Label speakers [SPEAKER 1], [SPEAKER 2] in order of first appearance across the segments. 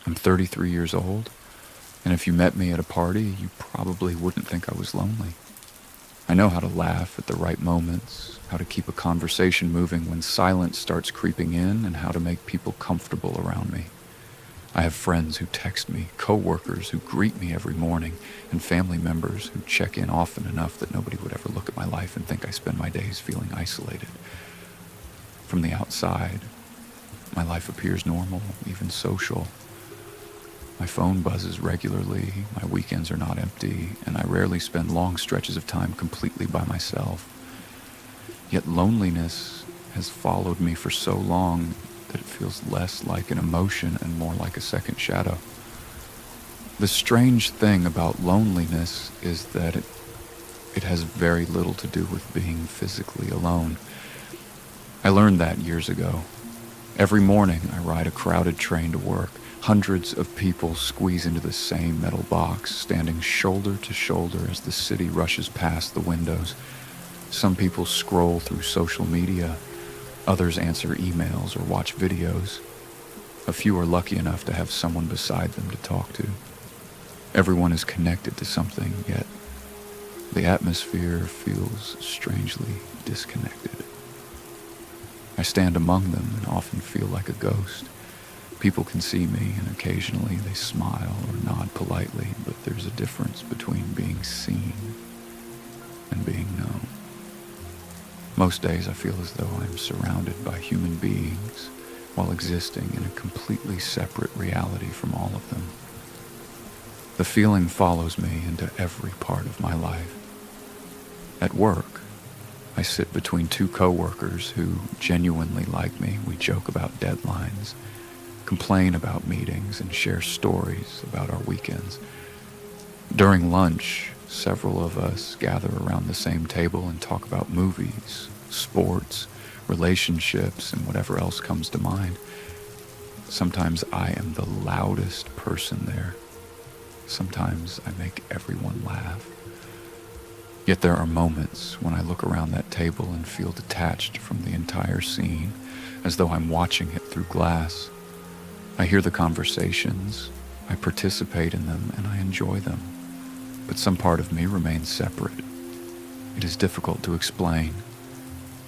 [SPEAKER 1] I'm 33 years old, and if you met me at a party, you probably wouldn't think I was lonely. I know how to laugh at the right moments, how to keep a conversation moving when silence starts creeping in, and how to make people comfortable around me. I have friends who text me, coworkers who greet me every morning, and family members who check in often enough that nobody would ever look at my life and think I spend my days feeling isolated. From the outside, my life appears normal, even social. My phone buzzes regularly, my weekends are not empty, and I rarely spend long stretches of time completely by myself. Yet loneliness has followed me for so long that it feels less like an emotion and more like a second shadow. The strange thing about loneliness is that it has very little to do with being physically alone. I learned that years ago. Every morning I ride a crowded train to work. Hundreds of people squeeze into the same metal box, standing shoulder to shoulder as the city rushes past the windows. Some people scroll through social media. Others answer emails or watch videos. A few are lucky enough to have someone beside them to talk to. Everyone is connected to something, yet the atmosphere feels strangely disconnected. I stand among them and often feel like a ghost. People can see me, and occasionally they smile or nod politely, but there's a difference between being seen and being known. Most days I feel as though I'm surrounded by human beings while existing in a completely separate reality from all of them. The feeling follows me into every part of my life. At work, I sit between two coworkers who genuinely like me. We joke about deadlines, complain about meetings, and share stories about our weekends. During lunch, several of us gather around the same table and talk about movies, sports, relationships, and whatever else comes to mind. Sometimes I am the loudest person there. Sometimes I make everyone laugh. Yet there are moments when I look around that table and feel detached from the entire scene, as though I'm watching it through glass. I hear the conversations, I participate in them, and I enjoy them. But some part of me remains separate. It is difficult to explain.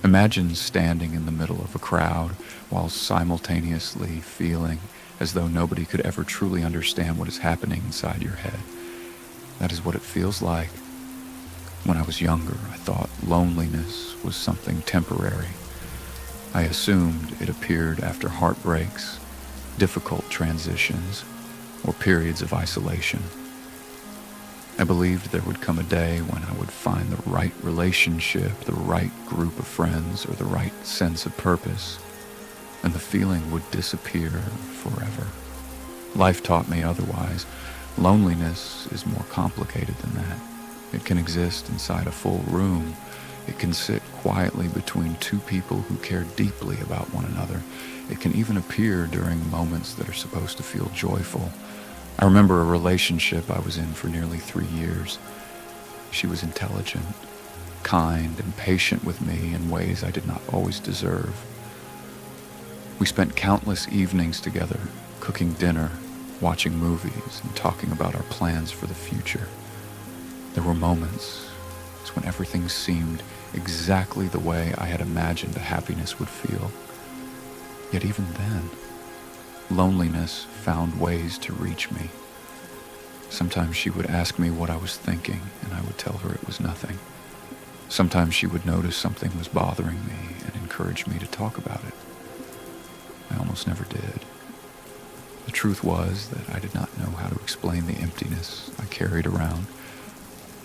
[SPEAKER 1] Imagine standing in the middle of a crowd while simultaneously feeling as though nobody could ever truly understand what is happening inside your head. That is what it feels like. When I was younger, I thought loneliness was something temporary. I assumed it appeared after heartbreaks, difficult transitions, or periods of isolation. I believed there would come a day when I would find the right relationship, the right group of friends, or the right sense of purpose, and the feeling would disappear forever. Life taught me otherwise. Loneliness is more complicated than that. It can exist inside a full room. It can sit quietly between two people who care deeply about one another. It can even appear during moments that are supposed to feel joyful. I remember a relationship I was in for nearly 3 years. She was intelligent, kind, and patient with me in ways I did not always deserve. We spent countless evenings together, cooking dinner, watching movies, and talking about our plans for the future. There were moments when everything seemed exactly the way I had imagined a happiness would feel. Yet even then, loneliness found ways to reach me. Sometimes she would ask me what I was thinking, and I would tell her it was nothing. Sometimes she would notice something was bothering me and encourage me to talk about it. I almost never did. The truth was that I did not know how to explain the emptiness I carried around.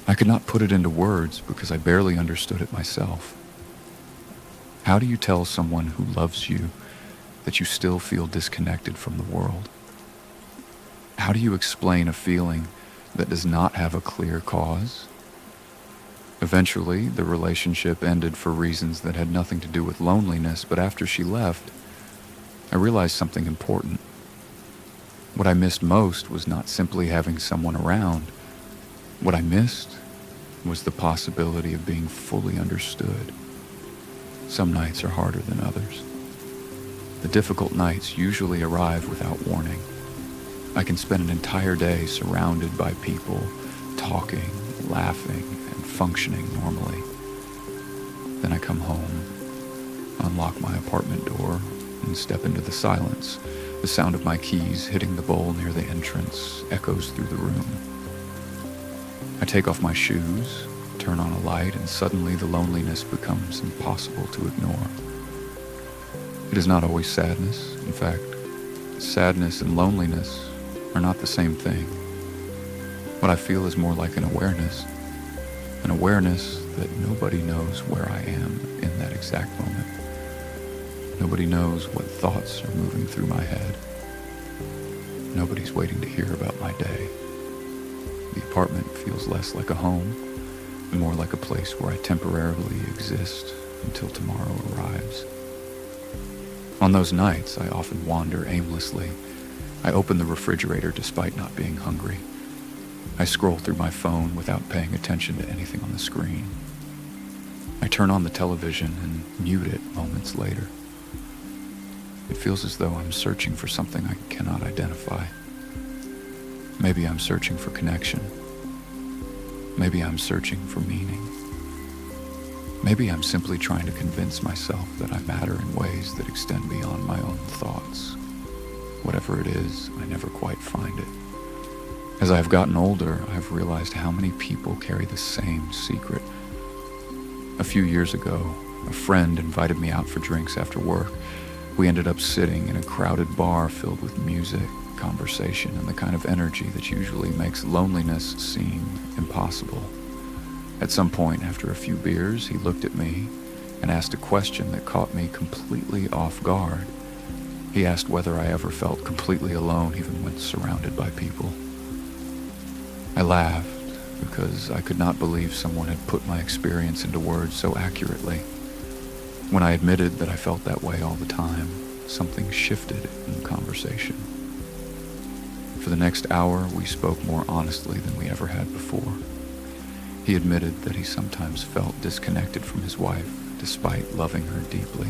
[SPEAKER 1] I could not put it into words because I barely understood it myself. How do you tell someone who loves you that you still feel disconnected from the world? How do you explain a feeling that does not have a clear cause? Eventually, the relationship ended for reasons that had nothing to do with loneliness, but after she left, I realized something important. What I missed most was not simply having someone around. What I missed was the possibility of being fully understood. Some nights are harder than others. The difficult nights usually arrive without warning. I can spend an entire day surrounded by people, talking, laughing, and functioning normally. Then I come home, unlock my apartment door, and step into the silence. The sound of my keys hitting the bowl near the entrance echoes through the room. I take off my shoes, turn on a light, and suddenly the loneliness becomes impossible to ignore. It is not always sadness. In fact, sadness and loneliness are not the same thing. What I feel is more like an awareness that nobody knows where I am in that exact moment. Nobody knows what thoughts are moving through my head. Nobody's waiting to hear about my day. The apartment feels less like a home and more like a place where I temporarily exist until tomorrow arrives. On those nights, I often wander aimlessly. I open the refrigerator despite not being hungry. I scroll through my phone without paying attention to anything on the screen. I turn on the television and mute it moments later. It feels as though I'm searching for something I cannot identify. Maybe I'm searching for connection. Maybe I'm searching for meaning. Maybe I'm simply trying to convince myself that I matter in ways that extend beyond my own thoughts. Whatever it is, I never quite find it. As I've gotten older, I've realized how many people carry the same secret. A few years ago, a friend invited me out for drinks after work. We ended up sitting in a crowded bar filled with music, conversation, and the kind of energy that usually makes loneliness seem impossible. At some point, after a few beers, he looked at me and asked a question that caught me completely off guard. He asked whether I ever felt completely alone even when surrounded by people. I laughed because I could not believe someone had put my experience into words so accurately. When I admitted that I felt that way all the time, something shifted in the conversation. For the next hour, we spoke more honestly than we ever had before. He admitted that he sometimes felt disconnected from his wife, despite loving her deeply.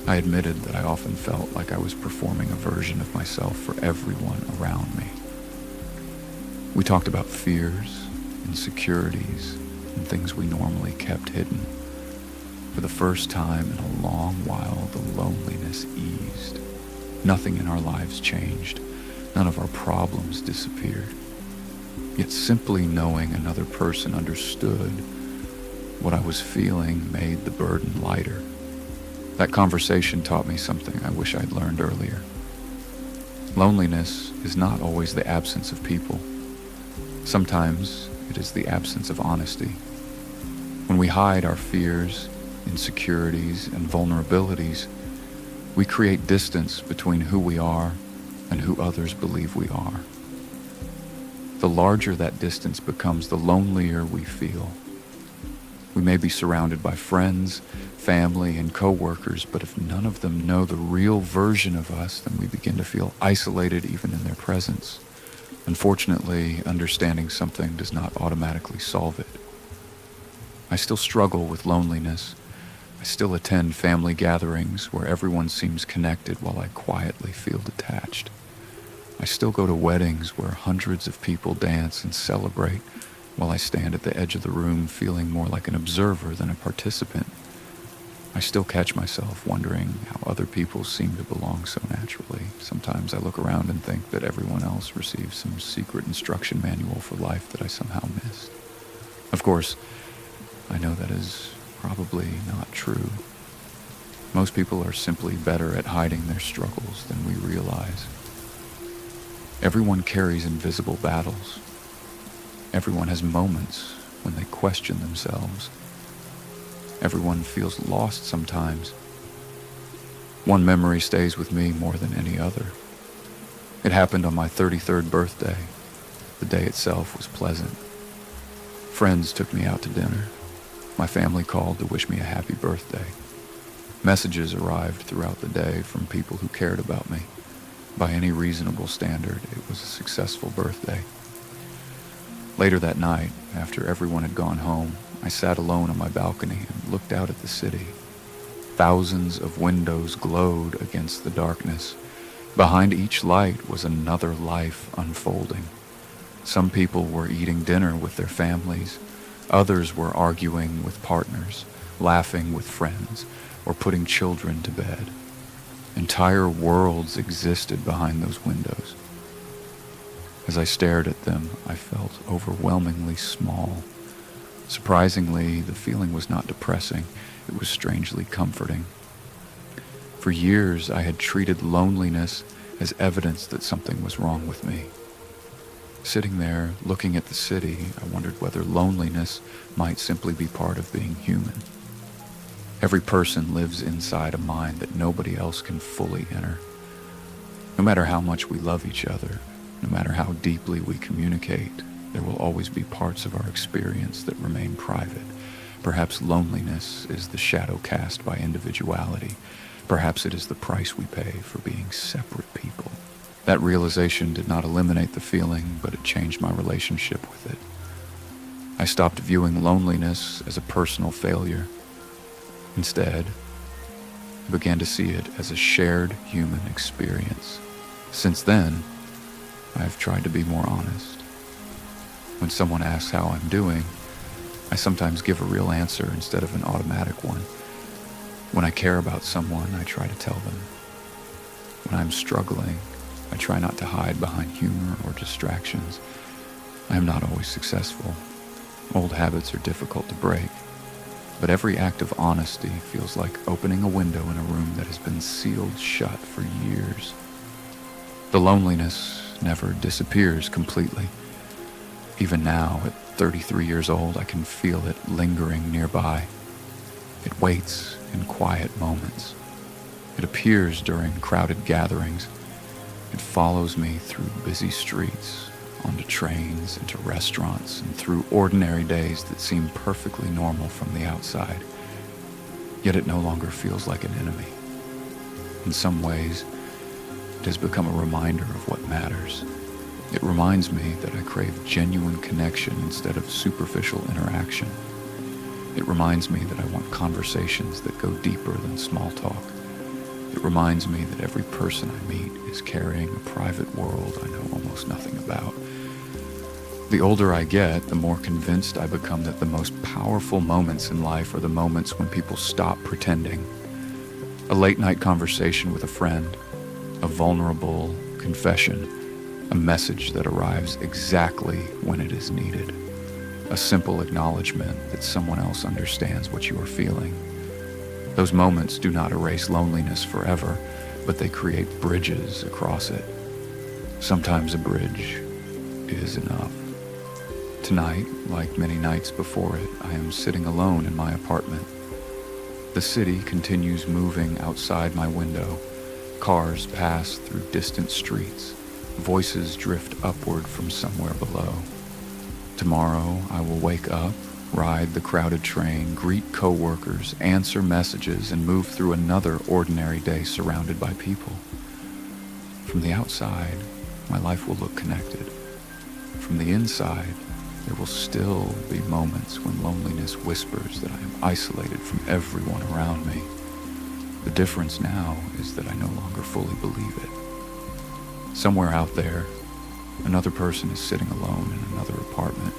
[SPEAKER 1] I admitted that I often felt like I was performing a version of myself for everyone around me. We talked about fears, insecurities, and things we normally kept hidden. For the first time in a long while, the loneliness eased. Nothing in our lives changed. None of our problems disappeared. Yet simply knowing another person understood what I was feeling made the burden lighter. That conversation taught me something I wish I'd learned earlier. Loneliness is not always the absence of people. Sometimes it is the absence of honesty. When we hide our fears, insecurities, and vulnerabilities, we create distance between who we are and who others believe we are. The larger that distance becomes, the lonelier we feel. We may be surrounded by friends, family, and coworkers, but if none of them know the real version of us, then we begin to feel isolated even in their presence. Unfortunately, understanding something does not automatically solve it. I still struggle with loneliness. I still attend family gatherings where everyone seems connected while I quietly feel detached. I still go to weddings where hundreds of people dance and celebrate while I stand at the edge of the room feeling more like an observer than a participant. I still catch myself wondering how other people seem to belong so naturally. Sometimes I look around and think that everyone else receives some secret instruction manual for life that I somehow missed. Of course, I know that is probably not true. Most people are simply better at hiding their struggles than we realize. Everyone carries invisible battles. Everyone has moments when they question themselves. Everyone feels lost sometimes. One memory stays with me more than any other. It happened on my 33rd birthday. The day itself was pleasant. Friends took me out to dinner. My family called to wish me a happy birthday. Messages arrived throughout the day from people who cared about me. By any reasonable standard, it was a successful birthday. Later that night, after everyone had gone home, I sat alone on my balcony and looked out at the city. Thousands of windows glowed against the darkness. Behind each light was another life unfolding. Some people were eating dinner with their families. Others were arguing with partners, laughing with friends, or putting children to bed. Entire worlds existed behind those windows. As I stared at them, I felt overwhelmingly small. Surprisingly, the feeling was not depressing. It was strangely comforting. For years, I had treated loneliness as evidence that something was wrong with me. Sitting there, looking at the city, I wondered whether loneliness might simply be part of being human. Every person lives inside a mind that nobody else can fully enter. No matter how much we love each other, no matter how deeply we communicate, there will always be parts of our experience that remain private. Perhaps loneliness is the shadow cast by individuality. Perhaps it is the price we pay for being separate people. That realization did not eliminate the feeling, but it changed my relationship with it. I stopped viewing loneliness as a personal failure. Instead, I began to see it as a shared human experience. Since then, I have tried to be more honest. When someone asks how I'm doing, I sometimes give a real answer instead of an automatic one. When I care about someone, I try to tell them. When I'm struggling, I try not to hide behind humor or distractions. I am not always successful. Old habits are difficult to break. But every act of honesty feels like opening a window in a room that has been sealed shut for years. The loneliness never disappears completely. Even now, at 33 years old, I can feel it lingering nearby. It waits in quiet moments. It appears during crowded gatherings. It follows me through busy streets, onto trains, into restaurants, and through ordinary days that seem perfectly normal from the outside. Yet it no longer feels like an enemy. In some ways, it has become a reminder of what matters. It reminds me that I crave genuine connection instead of superficial interaction. It reminds me that I want conversations that go deeper than small talk. It reminds me that every person I meet is carrying a private world I know almost nothing about. The older I get, the more convinced I become that the most powerful moments in life are the moments when people stop pretending. A late-night conversation with a friend, a vulnerable confession, a message that arrives exactly when it is needed, a simple acknowledgement that someone else understands what you are feeling. Those moments do not erase loneliness forever, but they create bridges across it. Sometimes a bridge is enough. Tonight, like many nights before it, I am sitting alone in my apartment. The city continues moving outside my window. Cars pass through distant streets. Voices drift upward from somewhere below. Tomorrow, I will wake up, ride the crowded train, greet coworkers, answer messages, and move through another ordinary day surrounded by people. From the outside, my life will look connected. From the inside, there will still be moments when loneliness whispers that I am isolated from everyone around me. The difference now is that I no longer fully believe it. Somewhere out there, another person is sitting alone in another apartment,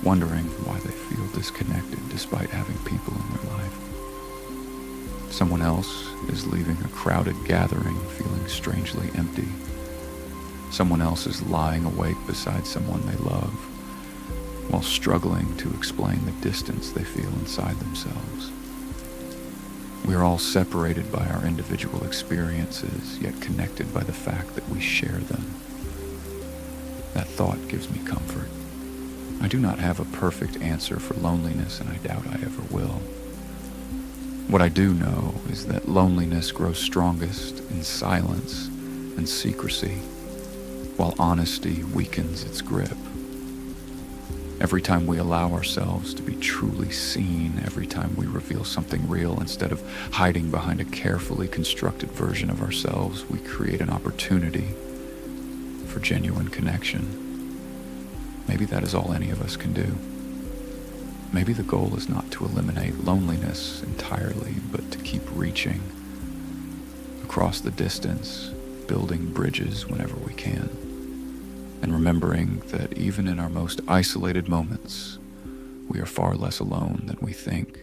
[SPEAKER 1] wondering why they feel disconnected despite having people in their life. Someone else is leaving a crowded gathering feeling strangely empty. Someone else is lying awake beside someone they love, while struggling to explain the distance they feel inside themselves. We are all separated by our individual experiences, yet connected by the fact that we share them. That thought gives me comfort. I do not have a perfect answer for loneliness, and I doubt I ever will. What I do know is that loneliness grows strongest in silence and secrecy, while honesty weakens its grip. Every time we allow ourselves to be truly seen, every time we reveal something real instead of hiding behind a carefully constructed version of ourselves, we create an opportunity for genuine connection. Maybe that is all any of us can do. Maybe the goal is not to eliminate loneliness entirely, but to keep reaching across the distance building bridges whenever we can, and remembering that even in our most isolated moments, we are far less alone than we think.